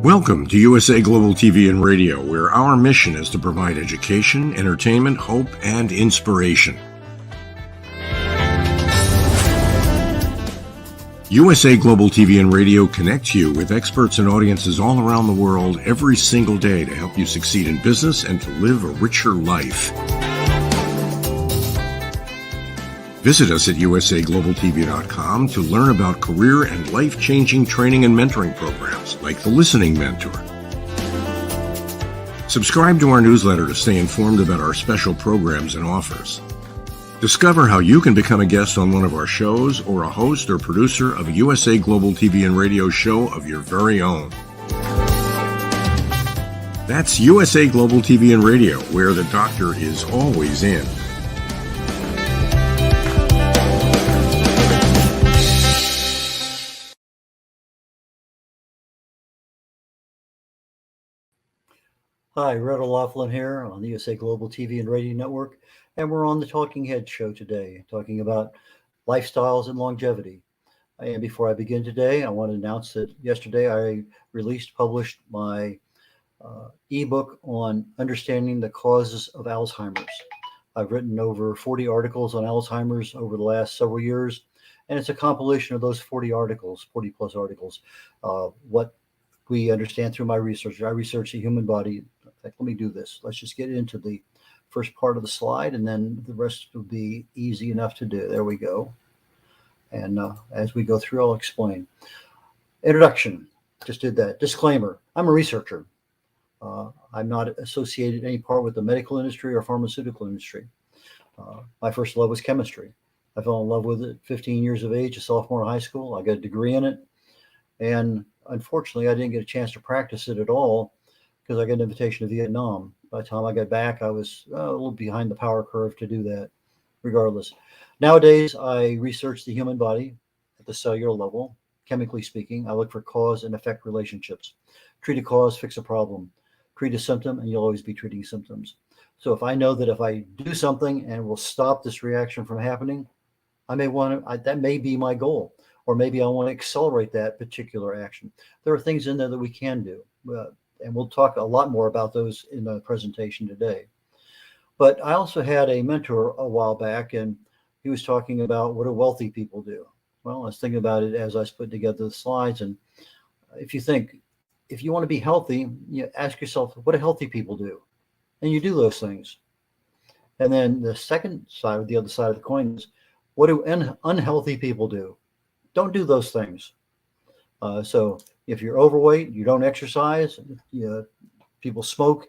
Welcome to USA Global TV and Radio, where our mission is to provide education, entertainment, hope, and inspiration. USA Global TV and Radio connects you with experts and audiences all around the world every single day to help you succeed in business and to live a richer life. Visit us at usaglobaltv.com to learn about career and life-changing training and mentoring programs like the Listening Mentor. Subscribe to our newsletter to stay informed about our special programs and offers. Discover how you can become a guest on one of our shows or a host or producer of a USA Global TV and Radio show of your very own. That's USA Global TV and Radio, where the doctor is always in. Hi, Greta Laughlin here on the USA Global TV and Radio Network, and we're on the Talking Head show today, talking about lifestyles and longevity. And before I begin today, I want to announce that yesterday I published my ebook on understanding the causes of Alzheimer's. I've written over 40 articles on Alzheimer's over the last several years, and it's a compilation of those 40 plus articles, what we understand through my research. I research the human body. In fact, let me do this. Let's just get into the first part of the slide, and then the rest will be easy enough to do. There we go. And as we go through, I'll explain. Introduction. Just did that. Disclaimer. I'm a researcher. I'm not associated any part with the medical industry or pharmaceutical industry. My first love was chemistry. I fell in love with it at 15 years of age, a sophomore in high school. I got a degree in it. And unfortunately, I didn't get a chance to practice it at all because I got an invitation to Vietnam. By the time I got back, I was a little behind the power curve to do that, regardless. Nowadays, I research the human body at the cellular level, chemically speaking. I look for cause and effect relationships. Treat a cause, fix a problem. Treat a symptom, and you'll always be treating symptoms. So if I know that if I do something and will stop this reaction from happening, I may want to, that may be my goal. Or maybe I want to accelerate that particular action. There are things in there that we can do. And we'll talk a lot more about those in the presentation today. But I also had a mentor a while back, and he was talking about what do wealthy people do. Well, I was thinking about it as I was putting together the slides. And if you want to be healthy, you ask yourself, what do healthy people do? And you do those things. And then the second side, the other side of the coin is, what do unhealthy people do? Don't do those things. So if you're overweight, you don't exercise, people smoke,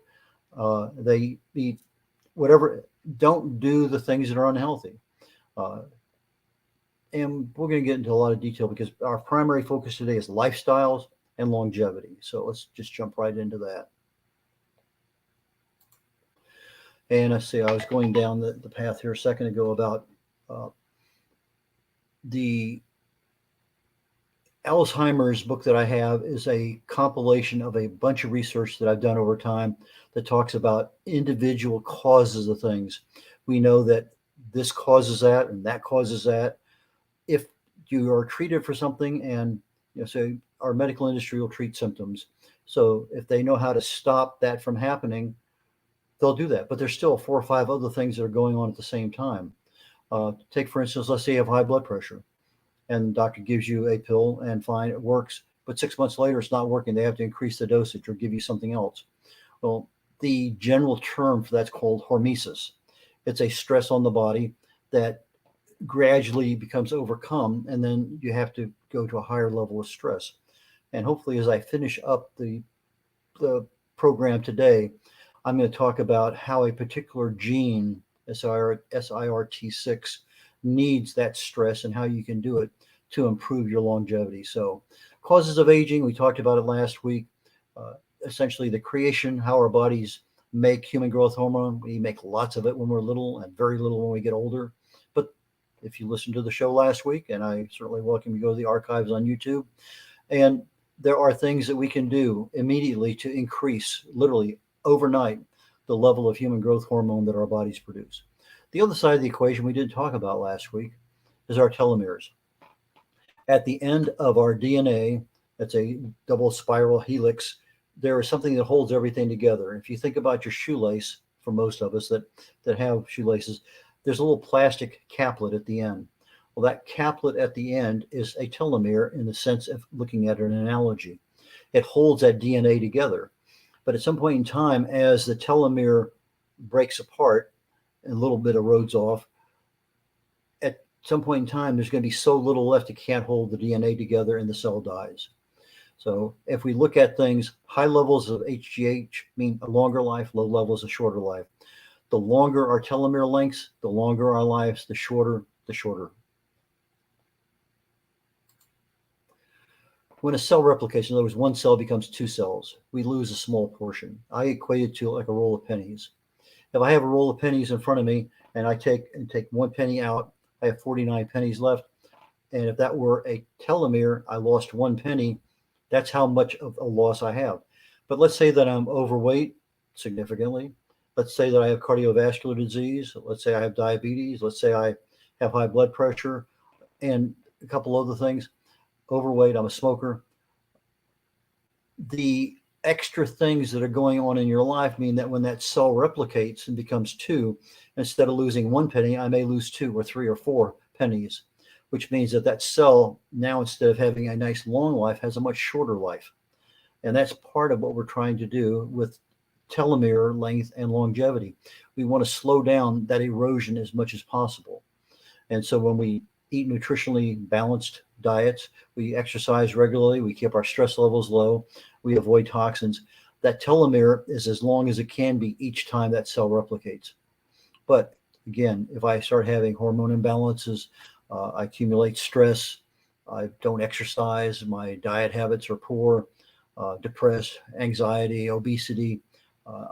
they eat whatever, don't do the things that are unhealthy. And we're going to get into a lot of detail because our primary focus today is lifestyles and longevity. So let's just jump right into that. And I see I was going down the path here a second ago about the Alzheimer's book that I have is a compilation of a bunch of research that I've done over time that talks about individual causes of things. We know that this causes that and that causes that. If you are treated for something, and so our medical industry will treat symptoms. So if they know how to stop that from happening, they'll do that. But there's still 4 or 5 other things that are going on at the same time. Take, for instance, let's say you have high blood pressure. And the doctor gives you a pill and fine, it works. But 6 months later, it's not working. They have to increase the dosage or give you something else. Well, the general term for that's called hormesis. It's a stress on the body that gradually becomes overcome, and then you have to go to a higher level of stress. And hopefully, as I finish up the program today, I'm going to talk about how a particular gene, SIRT6, needs that stress and how you can do it to improve your longevity. So causes of aging, we talked about it last week. Essentially the creation, how our bodies make human growth hormone. We make lots of it when we're little and very little when we get older. But if you listened to the show last week, and I certainly welcome you to go to the archives on YouTube, and there are things that we can do immediately to increase, literally overnight, the level of human growth hormone that our bodies produce. The other side of the equation we didn't talk about last week is our telomeres. At the end of our DNA, That's a double spiral helix. There is something that holds everything together. If you think about your shoelace, for most of us that have shoelaces, there's a little plastic caplet at the end. Well, that caplet at the end is a telomere in the sense of looking at an analogy. It holds that DNA together. But at some point in time, as the telomere breaks apart and a little bit erodes off, at some point in time, there's going to be so little left it can't hold the DNA together and the cell dies. So if we look at things, high levels of HGH mean a longer life, low levels a shorter life. The longer our telomere lengths, the longer our lives, the shorter, the shorter. When a cell replicates, in other words, one cell becomes two cells, we lose a small portion. I equate it to like a roll of pennies. If I have a roll of pennies in front of me and I take one penny out, I have 49 pennies left. And if that were a telomere, I lost one penny. That's how much of a loss I have. But let's say that I'm overweight significantly. Let's say that I have cardiovascular disease. Let's say I have diabetes. Let's say I have high blood pressure and a couple other things. Overweight, I'm a smoker. The extra things that are going on in your life mean that when that cell replicates and becomes two, instead of losing one penny, I may lose two or three or four pennies, which means that that cell now, instead of having a nice long life, has a much shorter life. And that's part of what we're trying to do with telomere length and longevity. We want to slow down that erosion as much as possible. And so when we eat nutritionally balanced diets, we exercise regularly, we keep our stress levels low, we avoid toxins, that telomere is as long as it can be each time that cell replicates. But again, if I start having hormone imbalances, I accumulate stress, I don't exercise, my diet habits are poor, depressed, anxiety, obesity,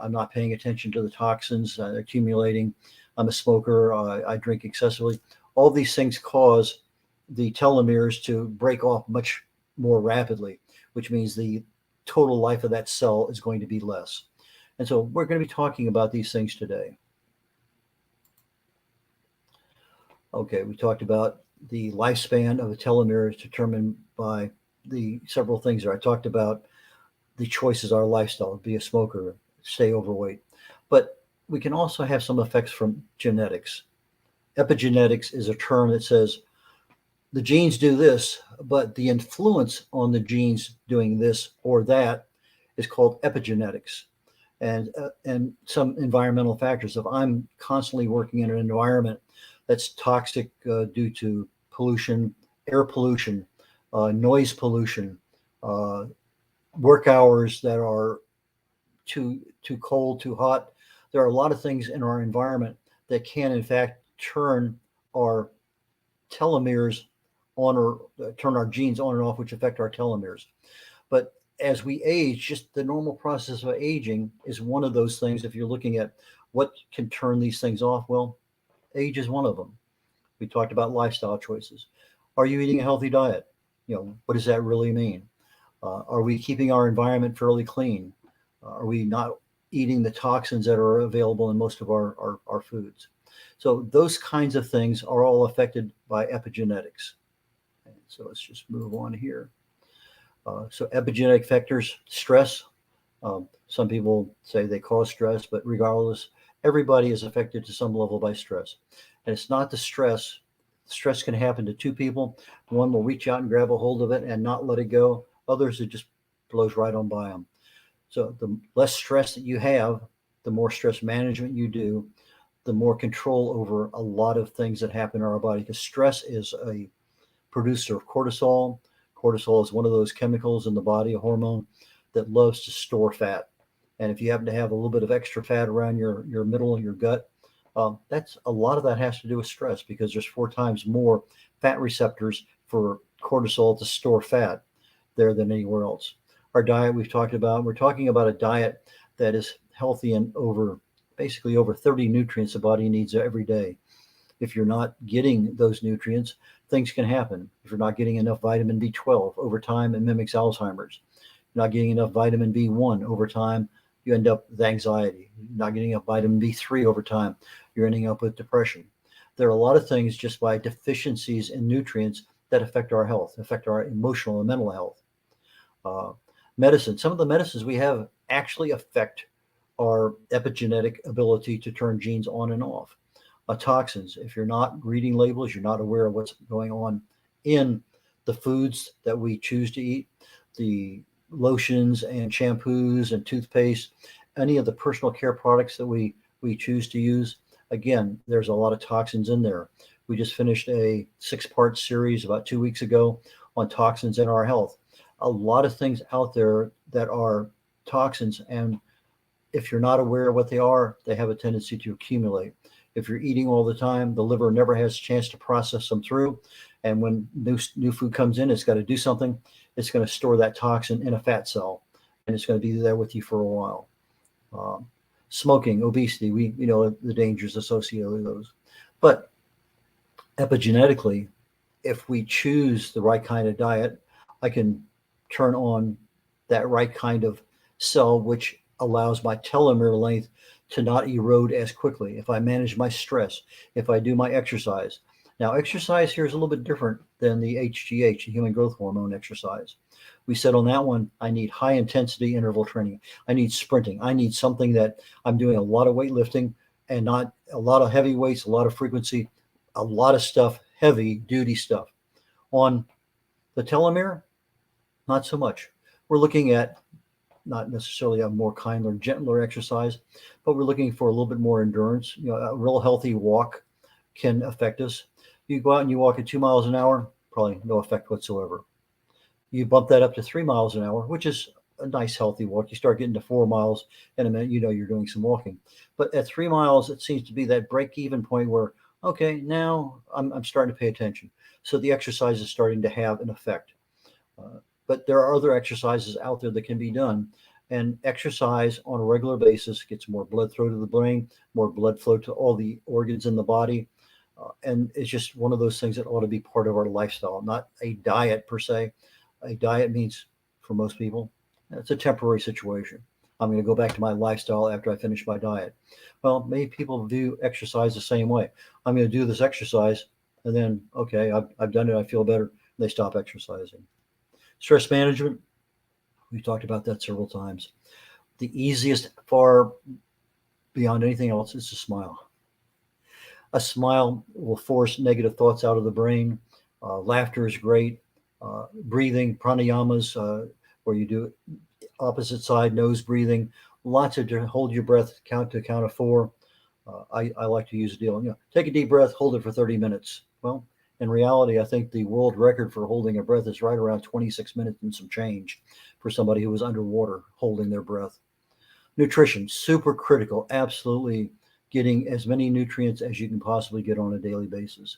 I'm not paying attention to the toxins accumulating, I'm a smoker, I drink excessively. All these things cause the telomeres to break off much more rapidly, which means the total life of that cell is going to be less. And so we're going to be talking about these things today. Okay, we talked about the lifespan of a telomere is determined by the several things there. I talked about the choices, our lifestyle, be a smoker, stay overweight. But we can also have some effects from genetics. Epigenetics is a term that says the genes do this, but the influence on the genes doing this or that is called epigenetics. And some environmental factors. If I'm constantly working in an environment that's toxic due to pollution, air pollution, noise pollution, work hours that are too cold, too hot, there are a lot of things in our environment that can, in fact, turn our telomeres on or turn our genes on and off, which affect our telomeres. But as we age, just the normal process of aging is one of those things. If you're looking at what can turn these things off, well, age is one of them. We talked about lifestyle choices. Are you eating a healthy diet? What does that really mean? Are we keeping our environment fairly clean? Are we not eating the toxins that are available in most of our foods? So those kinds of things are all affected by epigenetics. And so let's just move on here. So epigenetic factors, stress. Some people say they cause stress, but regardless, everybody is affected to some level by stress. And it's not the stress. Stress can happen to two people. One will reach out and grab a hold of it and not let it go. Others, it just blows right on by them. So the less stress that you have, the more stress management you do, the more control over a lot of things that happen in our body. Because stress is a producer of cortisol. Cortisol is one of those chemicals in the body, a hormone that loves to store fat. And if you happen to have a little bit of extra fat around your middle and your gut, that's a lot of that has to do with stress, because there's 4 times more fat receptors for cortisol to store fat there than anywhere else. Our diet we've talked about, we're talking about a diet that is healthy and basically over 30 nutrients the body needs every day. If you're not getting those nutrients, things can happen. If you're not getting enough vitamin B12 over time, it mimics Alzheimer's. You're not getting enough vitamin B1 over time, you end up with anxiety. You're not getting enough vitamin B3 over time, you're ending up with depression. There are a lot of things just by deficiencies in nutrients that affect our health, affect our emotional and mental health. Uh, Medicine, some of the medicines we have actually affect our epigenetic ability to turn genes on and off. Toxins, if you're not reading labels, you're not aware of what's going on in the foods that we choose to eat, the lotions and shampoos and toothpaste, any of the personal care products that we choose to use. Again, there's a lot of toxins in there. We just finished a 6-part series about 2 weeks ago on toxins in our health. A lot of things out there that are toxins, and if you're not aware of what they are, they have a tendency to accumulate. If you're eating all the time, the liver never has a chance to process them through. And when new food comes in, it's got to do something. It's going to store that toxin in a fat cell, and it's going to be there with you for a while. Um, Smoking, obesity, we know the dangers associated with those. But epigenetically, if we choose the right kind of diet, I can turn on that right kind of cell, which allows my telomere length to not erode as quickly. If I manage my stress, if I do my exercise. Now, exercise here is a little bit different than the HGH, the human growth hormone exercise. We said on that one, I need high intensity interval training. I need sprinting. I need something that I'm doing a lot of weightlifting and not a lot of heavy weights, a lot of frequency, a lot of stuff, heavy duty stuff. On the telomere, not so much. We're looking at not necessarily a more kinder, gentler exercise, but we're looking for a little bit more endurance. A real healthy walk can affect us. You go out and you walk at 2 miles an hour, probably no effect whatsoever. You bump that up to 3 miles an hour, which is a nice healthy walk. You start getting to 4 miles in a minute, you're doing some walking. But at 3 miles, it seems to be that break even point where, okay, now I'm starting to pay attention. So the exercise is starting to have an effect. But there are other exercises out there that can be done. And exercise on a regular basis gets more blood flow to the brain, more blood flow to all the organs in the body. And it's just one of those things that ought to be part of our lifestyle, not a diet per se. A diet means, for most people, it's a temporary situation. I'm going to go back to my lifestyle after I finish my diet. Well, many people view exercise the same way. I'm going to do this exercise, and then, okay, I've done it, I feel better. They stop exercising. Stress management, we've talked about that several times. The easiest, far beyond anything else, is to smile. A smile will force negative thoughts out of the brain. Laughter is great. Breathing, pranayamas, where you do opposite side nose breathing. Lots of hold your breath, count to count of 4. I like to use a deal. Take a deep breath, hold it for 30 minutes. Well, in reality, I think the world record for holding a breath is right around 26 minutes and some change for somebody who was underwater holding their breath. Nutrition, super critical. Absolutely getting as many nutrients as you can possibly get on a daily basis.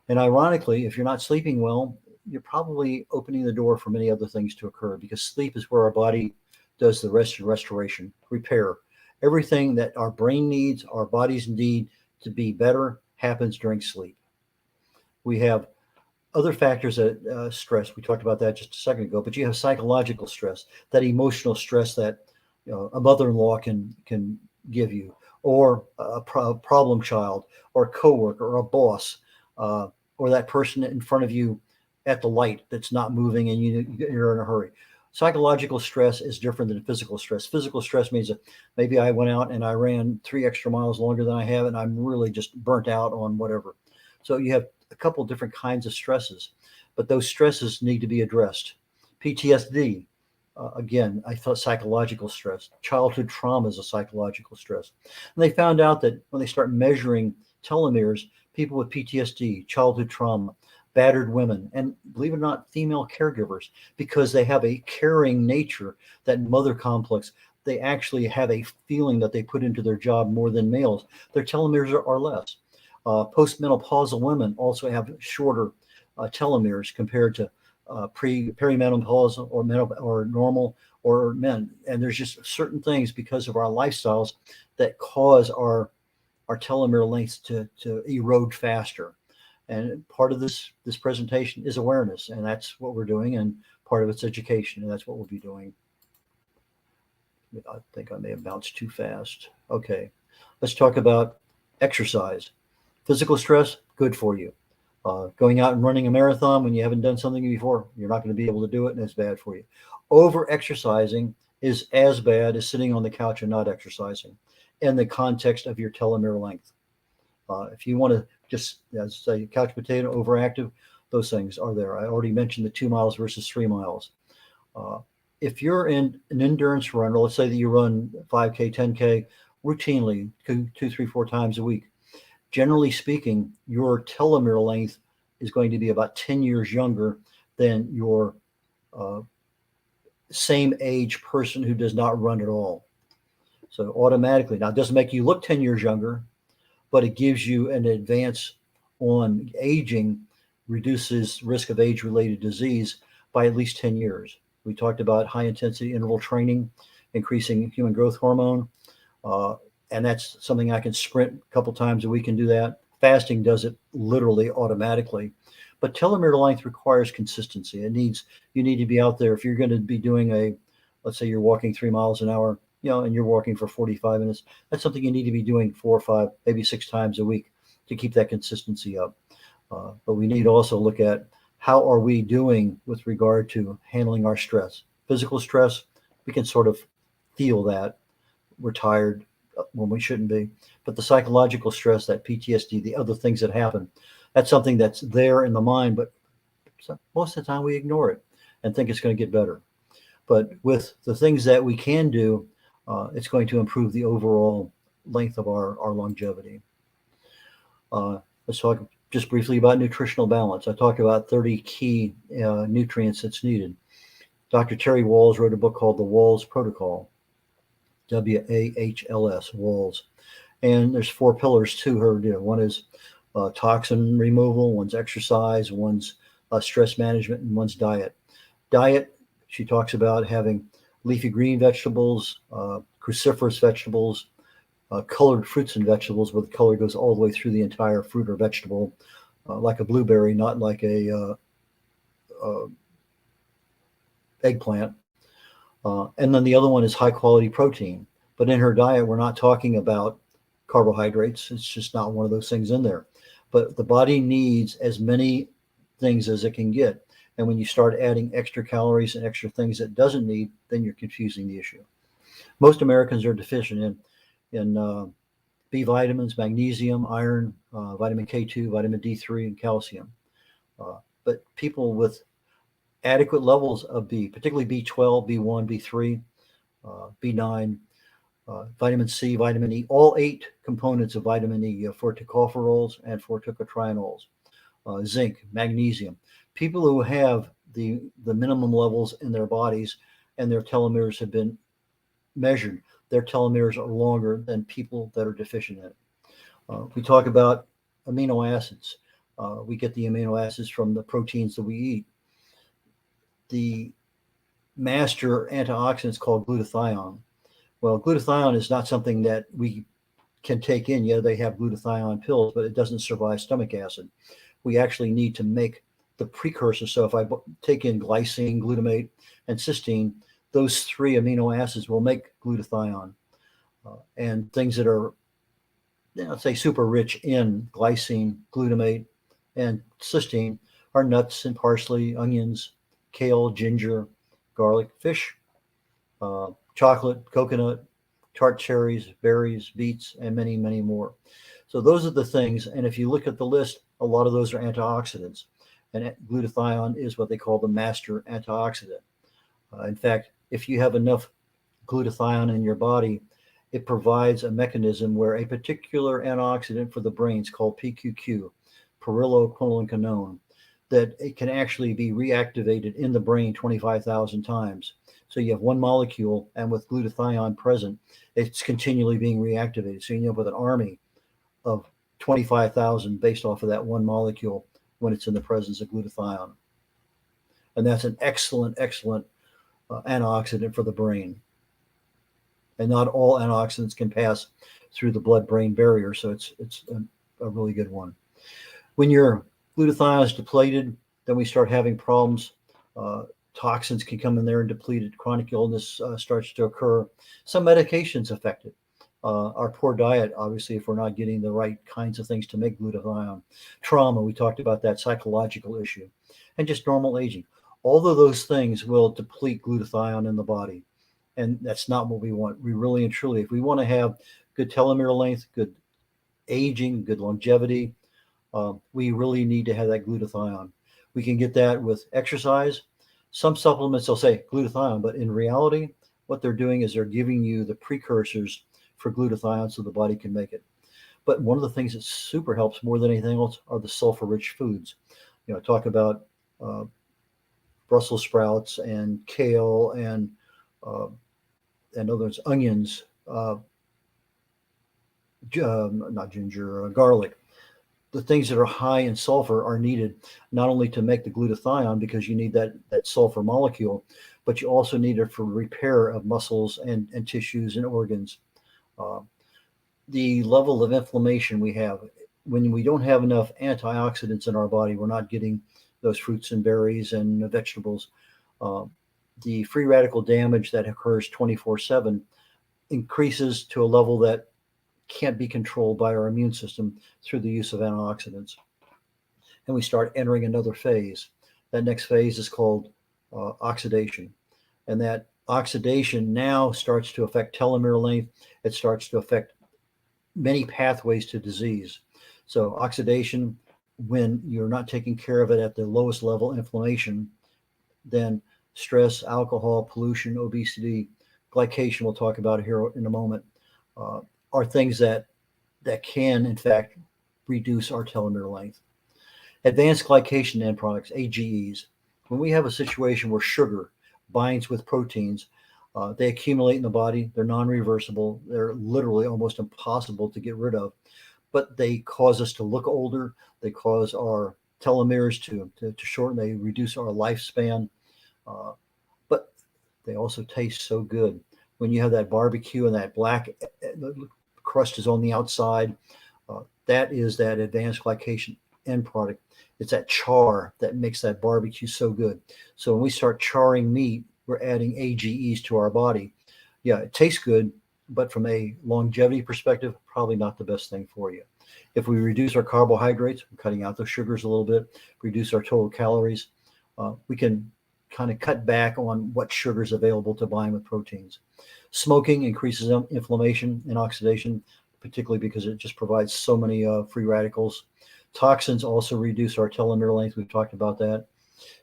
And ironically, if you're not sleeping well, you're probably opening the door for many other things to occur, because sleep is where our body does the rest of restoration, repair. Everything that our brain needs, our bodies need to be better happens during sleep. We have other factors that stress. We talked about that just a second ago, but you have psychological stress, that emotional stress that a mother-in-law can give you, or a problem child, or a coworker, or a boss, or that person in front of you at the light that's not moving and you're in a hurry. Psychological stress is different than physical stress. Physical stress means that maybe I went out and I ran 3 extra miles longer than I have, and I'm really just burnt out on whatever. So you have a couple different kinds of stresses, but those stresses need to be addressed. PTSD, again, I thought psychological stress. Childhood trauma is a psychological stress. And they found out that when they start measuring telomeres, people with PTSD, childhood trauma, battered women, and believe it or not, female caregivers, because they have a caring nature, that mother complex, they actually have a feeling that they put into their job more than males. Their telomeres are less. Postmenopausal women also have shorter telomeres compared to perimenopausal or normal or men. And there's just certain things because of our lifestyles that cause our telomere lengths to erode faster. And part of this presentation is awareness, and that's what we're doing, and part of it's education, and that's what we'll be doing. I think I may have bounced too fast. Okay, let's talk about exercise. Physical stress, good for you. Going out and running a marathon when you haven't done something before, you're not going to be able to do it, and it's bad for you. Over exercising is as bad as sitting on the couch and not exercising in the context of your telomere length. If you want to just, as say, couch potato, overactive, those things are there. I already mentioned the 2 miles versus 3 miles. If you're in an endurance run, or let's say that you run 5K, 10K routinely, two, 3, 4 times a week, generally speaking, your telomere length is going to be about 10 years younger than your same age person who does not run at all. So automatically, now it doesn't make you look 10 years younger, but it gives you an advance on aging, reduces risk of age-related disease by at least 10 years. We talked about high-intensity interval training, increasing human growth hormone, and that's something I can sprint a couple times a week and do that. Fasting does it literally automatically. But telomere length requires consistency. You need to be out there. If you're going to be doing let's say you're walking 3 miles an hour, and you're walking for 45 minutes, that's something you need to be doing 4 or 5, maybe 6 times a week to keep that consistency up. But we need to also look at how are we doing with regard to handling our stress. Physical stress, we can sort of feel that. We're tired when we shouldn't be. But the psychological stress, that PTSD, the other things that happen, that's something that's there in the mind, but most of the time we ignore it and think it's going to get better. But with the things that we can do, it's going to improve the overall length of our longevity. Let's talk just briefly about nutritional balance. I talked about 30 key nutrients that's needed. Dr. Terry Wahls wrote a book called The Wahls Protocol, WAHLS, Wahls. And there's 4 pillars to her. One is toxin removal, one's exercise, one's stress management, and one's diet. Diet, she talks about having leafy green vegetables, cruciferous vegetables, colored fruits and vegetables where the color goes all the way through the entire fruit or vegetable, like a blueberry, not like a eggplant. And then the other one is high quality protein. But in her diet, we're not talking about carbohydrates. It's just not one of those things in there. But the body needs as many things as it can get. And when you start adding extra calories and extra things it doesn't need, then you're confusing the issue. Most Americans are deficient in B vitamins, magnesium, iron, vitamin K2, vitamin D3, and calcium. But people with adequate levels of B, particularly B12, B1, B3, B9, vitamin C, vitamin E, all 8 components of vitamin E, for tocopherols and for tocotrienols, zinc, magnesium. People who have the minimum levels in their bodies and their telomeres have been measured, their telomeres are longer than people that are deficient in it. We talk about amino acids. We get the amino acids from the proteins that we eat. The master antioxidant is called glutathione. Well, glutathione is not something that we can take in. Yeah, they have glutathione pills, but it doesn't survive stomach acid. We actually need to make the precursor. So if I take in glycine, glutamate, and cysteine, those 3 amino acids will make glutathione. And things that are, let's say, super rich in glycine, glutamate, and cysteine are nuts and parsley, onions, kale, ginger, garlic, fish, chocolate, coconut, tart cherries, berries, beets, and many, many more. So those are the things. And if you look at the list, a lot of those are antioxidants. And glutathione is what they call the master antioxidant. In fact, if you have enough glutathione in your body, it provides a mechanism where a particular antioxidant for the brain is called PQQ, pyrroloquinoline, that it can actually be reactivated in the brain 25,000 times. So you have one molecule, and with glutathione present, it's continually being reactivated. So you end up with an army of 25,000 based off of that one molecule when it's in the presence of glutathione. And that's an excellent, excellent antioxidant for the brain. And not all antioxidants can pass through the blood-brain barrier, so it's a really good one. When your glutathione is depleted, then we start having problems. Toxins can come in there and deplete it. Chronic illness starts to occur. Some medications affect it. Our poor diet, obviously, if we're not getting the right kinds of things to make glutathione. Trauma, we talked about that psychological issue, and just normal aging. All of those things will deplete glutathione in the body, and that's not what we want. We really and truly, if we want to have good telomere length, good aging, good longevity, we really need to have that glutathione. We can get that with exercise. Some supplements will say glutathione, but in reality, what they're doing is they're giving you the precursors for glutathione so the body can make it. But one of the things that super helps more than anything else are the sulfur-rich foods. Talk about Brussels sprouts and kale and others, onions, not ginger, garlic. The things that are high in sulfur are needed not only to make the glutathione, because you need that sulfur molecule, but you also need it for repair of muscles and tissues and organs. The level of inflammation we have, when we don't have enough antioxidants in our body, we're not getting those fruits and berries and vegetables. The free radical damage that occurs 24/7 increases to a level that can't be controlled by our immune system through the use of antioxidants. And we start entering another phase. That next phase is called oxidation. And that oxidation now starts to affect telomere length. It starts to affect many pathways to disease. So oxidation, when you're not taking care of it at the lowest level, inflammation, then stress, alcohol, pollution, obesity, glycation, we'll talk about here in a moment, are things that can, in fact, reduce our telomere length. Advanced glycation end products, AGEs. When we have a situation where sugar binds with proteins, they accumulate in the body. They're non-reversible. They're literally almost impossible to get rid of, but they cause us to look older. They cause our telomeres to shorten. They reduce our lifespan, but they also taste so good. When you have that barbecue and that black crust is on the outside, that is that advanced glycation end product. It's that char that makes that barbecue so good. So when we start charring meat, we're adding AGEs to our body. Yeah, it tastes good, but from a longevity perspective, probably not the best thing for you. If we reduce our carbohydrates, we're cutting out those sugars a little bit, reduce our total calories, we can kind of cut back on what sugar is available to bind with proteins. Smoking increases inflammation and oxidation, particularly because it just provides so many free radicals. Toxins also reduce our telomere length. We've talked about that.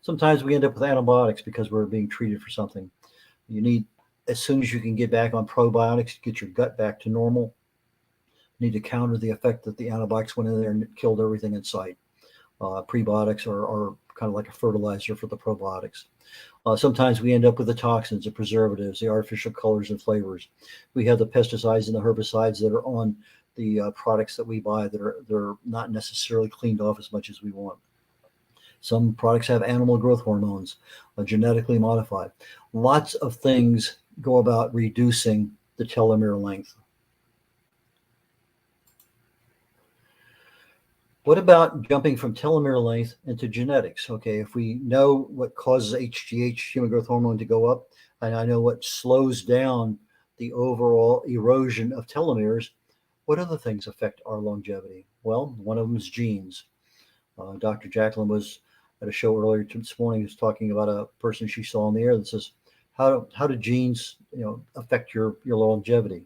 Sometimes we end up with antibiotics because we're being treated for something. You need, as soon as you can get back on probiotics, get your gut back to normal, you need to counter the effect that the antibiotics went in there and killed everything in sight. Prebiotics are kind of like a fertilizer for the probiotics. Sometimes we end up with the toxins, the preservatives, the artificial colors and flavors. We have the pesticides and the herbicides that are on the products that we buy that they're not necessarily cleaned off as much as we want. Some products have animal growth hormones, genetically modified. Lots of things go about reducing the telomere length. What about jumping from telomere length into genetics? Okay, if we know what causes HGH, human growth hormone, to go up, and I know what slows down the overall erosion of telomeres, what other things affect our longevity? Well, one of them is genes. Dr. Jacqueline was at a show earlier this morning, was talking about a person she saw on the air that says, how do genes affect your longevity?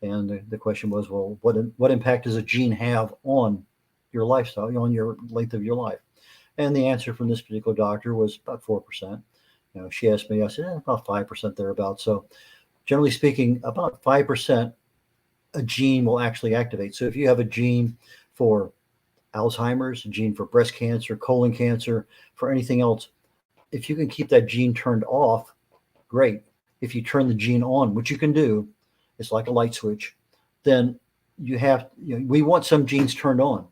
And the question was, well, what impact does a gene have on your lifestyle, on your length of your life? And the answer from this particular doctor was about 4%. She asked me, I said, about 5% thereabouts. So generally speaking, about 5% a gene will actually activate. So if you have a gene for Alzheimer's, a gene for breast cancer, colon cancer, for anything else, if you can keep that gene turned off, great. If you turn the gene on, which you can do, it's like a light switch, then we want some genes turned on.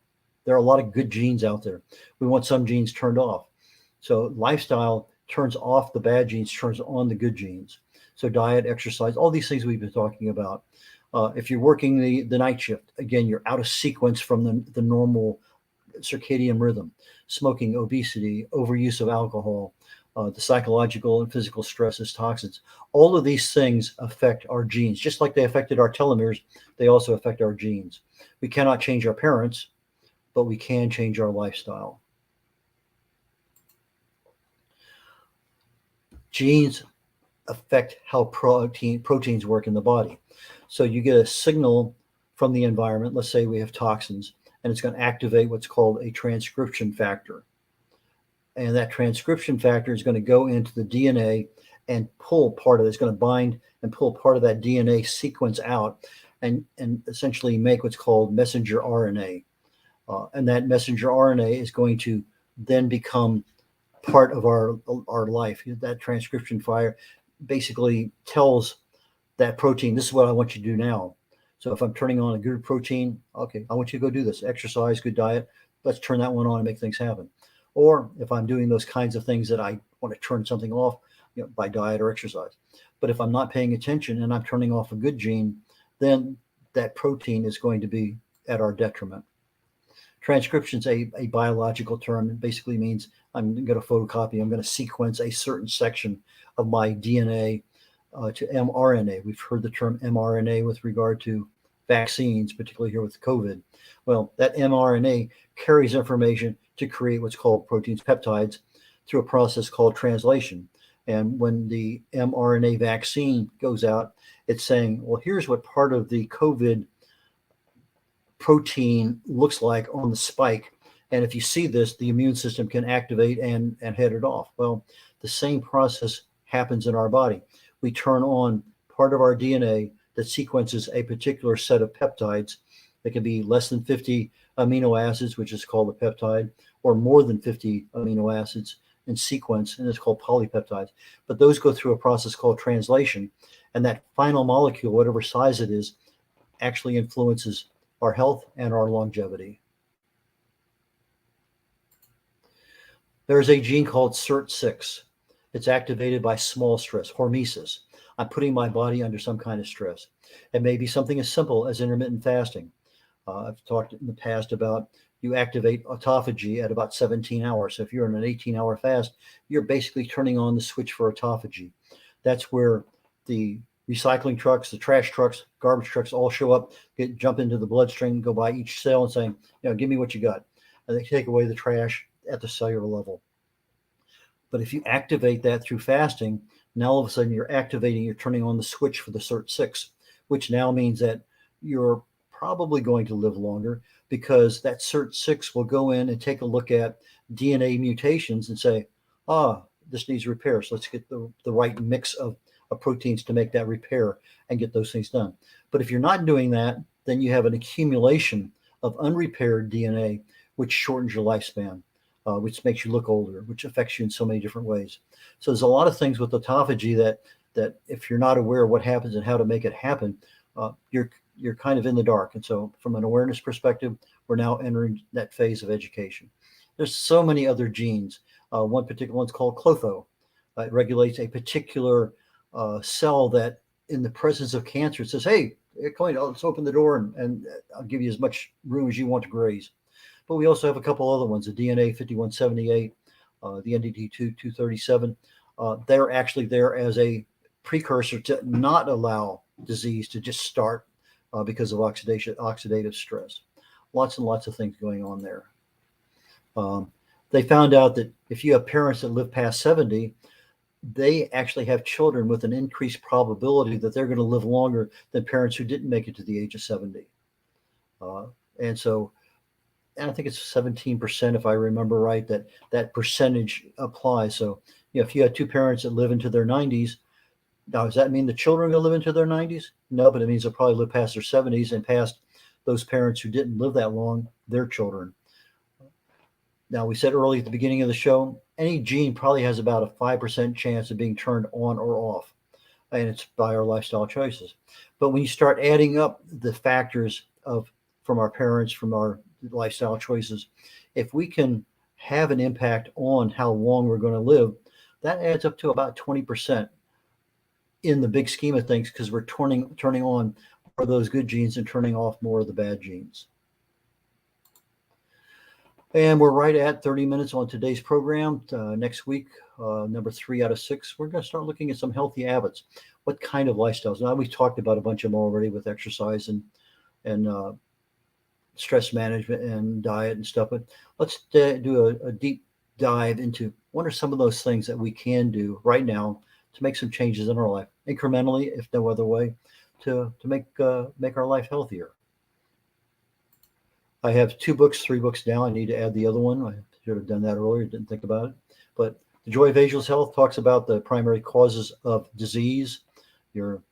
There are a lot of good genes out there. We want some genes turned off. So lifestyle turns off the bad genes, turns on the good genes. So diet, exercise, all these things we've been talking about. If you're working the night shift, again, you're out of sequence from the normal circadian rhythm. Smoking, obesity, overuse of alcohol, the psychological and physical stresses, toxins. All of these things affect our genes. Just like they affected our telomeres, they also affect our genes. We cannot change our parents, but we can change our lifestyle. Genes affect how proteins work in the body. So you get a signal from the environment. Let's say we have toxins, and it's going to activate what's called a transcription factor. And that transcription factor is going to go into the DNA and pull part of it. It's going to bind and pull part of that DNA sequence out and essentially make what's called messenger RNA. And that messenger RNA is going to then become part of our life. That transcription fire basically tells that protein, this is what I want you to do now. So if I'm turning on a good protein, okay, I want you to go do this. Exercise, good diet. Let's turn that one on and make things happen. Or if I'm doing those kinds of things that I want to turn something off, by diet or exercise. But if I'm not paying attention and I'm turning off a good gene, then that protein is going to be at our detriment. Transcription is a biological term. It basically means I'm going to photocopy, I'm going to sequence a certain section of my DNA to mRNA. We've heard the term mRNA with regard to vaccines, particularly here with COVID. Well, that mRNA carries information to create what's called proteins, peptides, through a process called translation. And when the mRNA vaccine goes out, it's saying, well, here's what part of the COVID protein looks like on the spike. And if you see this, the immune system can activate and head it off. Well, the same process happens in our body. We turn on part of our DNA that sequences a particular set of peptides. That can be less than 50 amino acids, which is called a peptide, or more than 50 amino acids in sequence, and it's called polypeptides. But those go through a process called translation, and that final molecule, whatever size it is, actually influences our health and our longevity. There's a gene called SIRT6. It's activated by small stress, hormesis. I'm putting my body under some kind of stress. It may be something as simple as intermittent fasting. I've talked in the past about you activate autophagy at about 17 hours. So if you're in an 18-hour fast, you're basically turning on the switch for autophagy. That's where the recycling trucks, the trash trucks, garbage trucks all show up, jump into the bloodstream, go by each cell and saying, give me what you got. And they take away the trash at the cellular level. But if you activate that through fasting, now all of a sudden you're turning on the switch for the SIRT6, which now means that you're probably going to live longer, because that SIRT6 will go in and take a look at DNA mutations and say, this needs repair. So let's get the right mix of proteins to make that repair and get those things done. But if you're not doing that, then you have an accumulation of unrepaired DNA, which shortens your lifespan, which makes you look older, which affects you in so many different ways. So there's a lot of things with autophagy that if you're not aware of what happens and how to make it happen, you're kind of in the dark. And so from an awareness perspective, we're now entering that phase of education. There's so many other genes. One particular one's called clotho. It regulates a particular cell that in the presence of cancer, it says, hey, let's open the door and I'll give you as much room as you want to graze. But we also have a couple other ones, the DNA 5178, the NDT 237. They're actually there as a precursor to not allow disease to just start because of oxidative stress. Lots and lots of things going on there. They found out that if you have parents that live past 70, they actually have children with an increased probability that they're going to live longer than parents who didn't make it to the age of 70. And I think it's 17%, if I remember right, that percentage applies. So, if you had two parents that live into their 90s, now, does that mean the children are going to live into their 90s? No, but it means they'll probably live past their 70s and past those parents who didn't live that long, their children. Now, we said early at the beginning of the show, any gene probably has about a 5% chance of being turned on or off, and it's by our lifestyle choices. But when you start adding up the factors from our parents, from our lifestyle choices, if we can have an impact on how long we're going to live, that adds up to about 20% in the big scheme of things, because we're turning on more of those good genes and turning off more of the bad genes. And we're right at 30 minutes on today's program. Next week, number 3 out of 6, we're going to start looking at some healthy habits. What kind of lifestyles? Now, we've talked about a bunch of them already with exercise and stress management and diet and stuff, but let's do a deep dive into what are some of those things that we can do right now to make some changes in our life, incrementally, if no other way, to make our life healthier. I have 3 books now. I need to add the other one. I should have done that earlier. Didn't think about it. But The Joy of Ageless Health talks about the primary causes of disease, your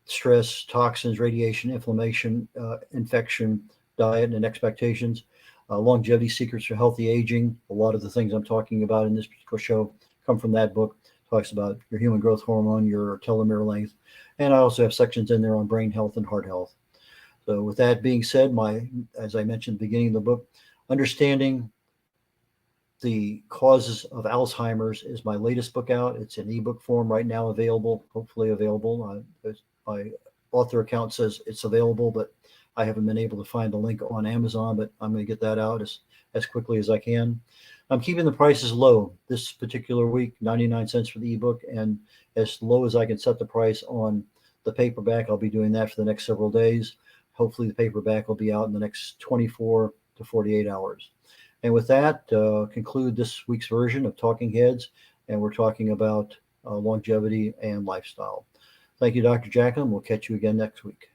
stress, toxins, radiation, inflammation, infection, diet, and expectations. Longevity Secrets for Healthy Aging. A lot of the things I'm talking about in this particular show come from that book. Talks about your human growth hormone, your telomere length, and I also have sections in there on brain health and heart health. So with that being said, as I mentioned at the beginning of the book, Understanding the Causes of Alzheimer's is my latest book out. It's in ebook form right now, hopefully available. My author account says it's available, but I haven't been able to find the link on Amazon, but I'm going to get that out as quickly as I can. I'm keeping the prices low this particular week, 99 cents for the ebook, and as low as I can set the price on the paperback. I'll be doing that for the next several days. Hopefully the paperback will be out in the next 24 to 48 hours. And with that, conclude this week's version of Talking Heads, and we're talking about longevity and lifestyle. Thank you, Dr. Jacklin. We'll catch you again next week.